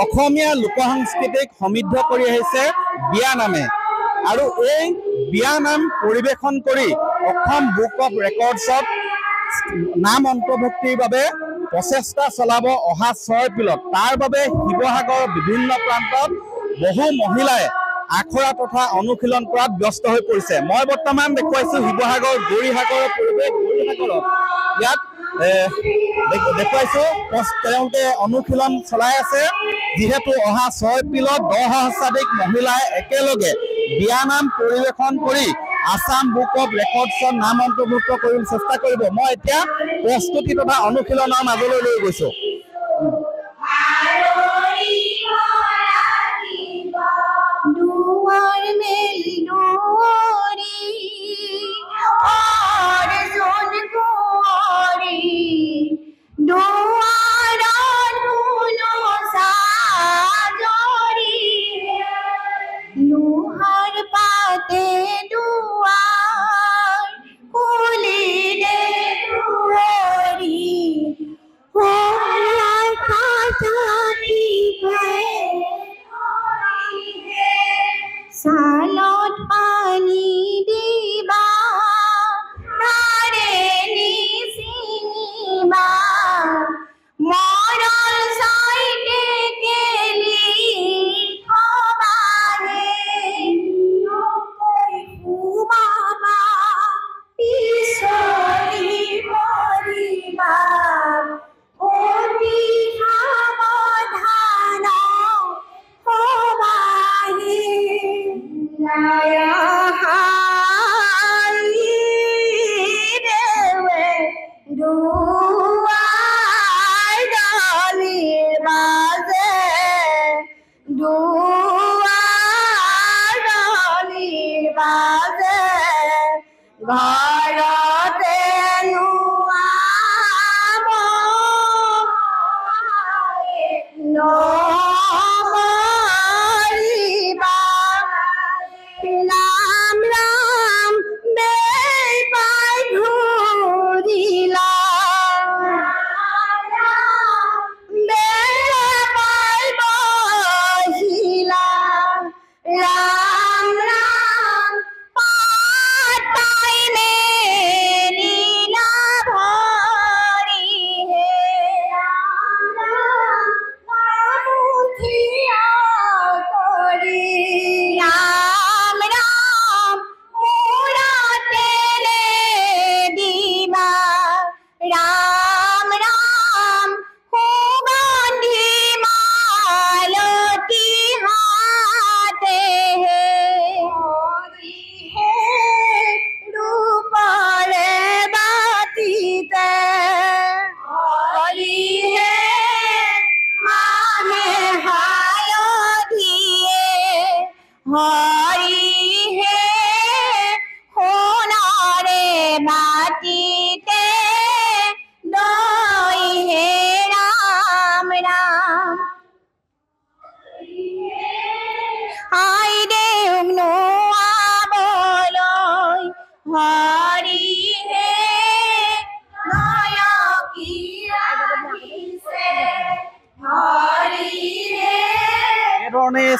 অসমীয়া লোকসংস্কৃতিক সমৃদ্ধ কৰি আহিছে বিয়া নামে আৰু এই বিয়া নাম পৰিবেশন কৰি অসম বুক অফ ৰেকৰ্ডছত নাম অন্তৰ্ভুক্তিৰ বাবে প্ৰচেষ্টা চলাব অহা 6 এপ্ৰিলত। তাৰ বাবে শিৱসাগৰৰ বিভিন্ন প্ৰান্তত বহু মহিলাই আখৰা তথা অনুশীলন কৰাত ব্যস্ত হৈ পৰিছে। মই বৰ্তমান দেখুৱাইছো শিৱসাগৰ গৌৰীসাগৰৰ পৰিৱেশ। গৌৰীসাগৰত ইয়াত দেখুৱাইছো তেওঁলোকে অনুশীলন চলাই আছে, যিহেতু অহা 6 এপ্ৰিলত 10,000 মহিলাই একেলগে বিয়ানাম পৰিৱেশন কৰি আসাম বুক অফ ৰেকৰ্ডছত নাম অন্তৰ্ভুক্ত কৰিবলৈ চেষ্টা কৰিব। মই এতিয়া প্ৰস্তুতি তথা অনুশীলনৰ মাজলৈ লৈ গৈছো।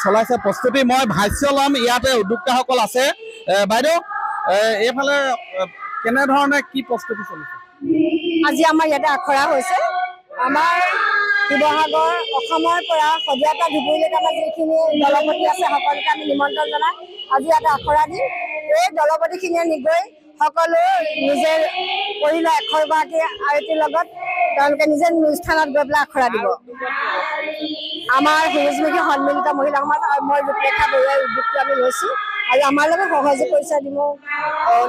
চলাইছে প্ৰস্তুতি। মই ভাষ্য ল'ম, ইয়াতে উদ্যোক্তাসকল আছে। বাইদেউ, এইফালে কেনেধৰণে কি প্ৰস্তুতি চলিছে? আজি আমাৰ ইয়াতে আখৰা হৈছে। আমাৰ শিৱসাগৰ অসমৰ পৰা সদিয়াপৰা ধুবুৰীলৈকে আমাৰ যিখিনি দলপতি আছে সকলোকে আমি নিমন্ত্ৰণ জনাই আজি ইয়াতে আখৰা দিম। এই দলপতিখিনিয়ে নিগৈ সকলো নিজে পৰিলে 100গৰাকী আয়তীৰ লগত তেওঁলোকে নিজে নিজ স্থানত গৈ পেলাই আখৰা দিব। আমাৰ সুৰুজমুখী সন্মিলিত মহিলা সমাজ আৰু মই ৰূপৰেখা বৰুৱাৰ উদ্যোগটো আমি লৈছোঁ আৰু আমাৰ লগত সহযোগ কৰিছে ডিমৌ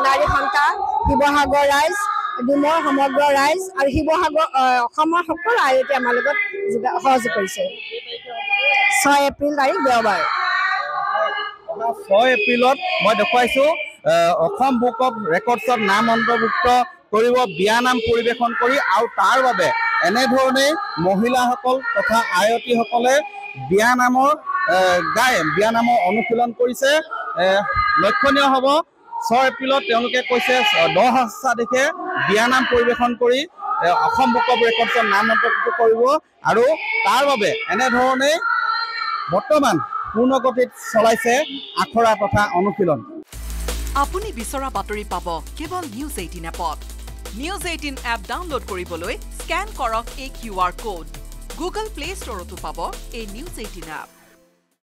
নাৰী সন্থা, শিৱসাগৰ ৰাইজ, ডিমৌৰ সমগ্ৰ ৰাইজ আৰু শিৱসাগৰ অসমৰ সকলো আয়তী আমাৰ লগত সহযোগ কৰিছে। 6 এপ্ৰিল তাৰিখ দেওবাৰ। 6 এপ্ৰিলত মই দেখুৱাইছোঁ অসম বুক অফ ৰেকৰ্ডছত নাম অন্তৰ্ভুক্ত কৰিব বিয়ানাম পৰিৱেশন কৰি, আৰু তাৰ বাবে এনেধৰণেই মহিলাসকল তথা আয়তীসকলে বিয়ানামৰ বিয়ানামৰ অনুশীলন কৰিছে। লক্ষণীয় হ'ব 6 এপ্ৰিলত তেওঁলোকে কৈছে 10,000 বিয়ানাম পৰিৱেশন কৰি অসম বুক অফ ৰেকৰ্ডছত নাম অন্তৰ্ভুক্ত কৰিব, আৰু তাৰ বাবে এনেধৰণেই বৰ্তমান পূৰ্ণগতিত চলাইছে আখৰা তথা অনুশীলন। আপুনি বিচৰা বাতৰি পাব কেৱল নিউজ 18 এপত। নিউজ 18 এপ ডাউনলোড কৰিবলৈ স্কেন কৰক এই QR কোড। গুগল প্লে ষ্টৰতো পাব এই নিউজ 18 এপ।